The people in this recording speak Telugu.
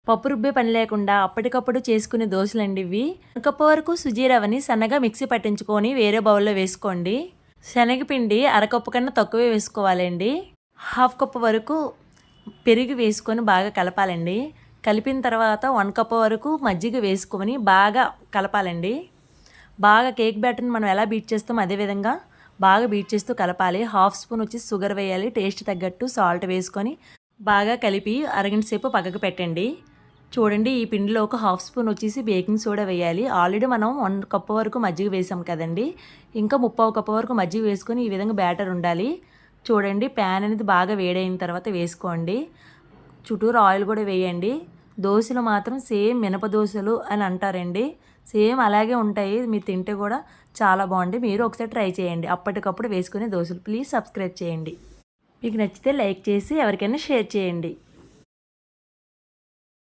పప్పు రుబ్బే పని లేకుండా అప్పటికప్పుడు చేసుకునే దోశలండి ఇవి. 1 కప్పు వరకు సుజీ రవ్వని సన్నగా మిక్సీ పట్టించుకొని వేరే బౌల్లో వేసుకోండి. శనగపిండి అరకప్పు కన్నా తక్కువే వేసుకోవాలండి. 1/2 కప్పు వరకు పెరుగు వేసుకొని బాగా కలపాలండి. కలిపిన తర్వాత 1 కప్పు వరకు మజ్జిగ వేసుకొని బాగా కలపాలండి. బాగా కేక్ బ్యాటర్ని మనం ఎలా బీట్ చేస్తామో అదేవిధంగా బాగా బీట్ చేస్తూ కలపాలి. 1/2 స్పూన్ వచ్చి షుగర్ వేయాలి. టేస్ట్ తగ్గట్టు సాల్ట్ వేసుకొని బాగా కలిపి అరగంట సేపు పక్కకు పెట్టండి. చూడండి, ఈ పిండిలో ఒక 1/2 స్పూన్ వచ్చేసి బేకింగ్ సోడా వేయాలి. ఆల్రెడీ మనం 1 కప్పు వరకు మజ్జిగ వేసాం కదండి. ఇంకా 3/4 కప్పు వరకు మజ్జిగ వేసుకొని ఈ విధంగా బ్యాటర్ ఉండాలి. చూడండి, ప్యాన్ అనేది బాగా వేడైన తర్వాత వేసుకోండి. చుట్టూరు ఆయిల్ కూడా వేయండి. దోశలు మాత్రం సేమ్ మినప దోశలు అని అంటారండి. సేమ్ అలాగే ఉంటాయి. మీరు తింటే కూడా చాలా బాగుంటాయి. మీరు ఒకసారి ట్రై చేయండి. అప్పటికప్పుడు వేసుకునే దోశలు. ప్లీజ్ సబ్స్క్రైబ్ చేయండి. మీకు నచ్చితే లైక్ చేసి ఎవరికైనా షేర్ చేయండి.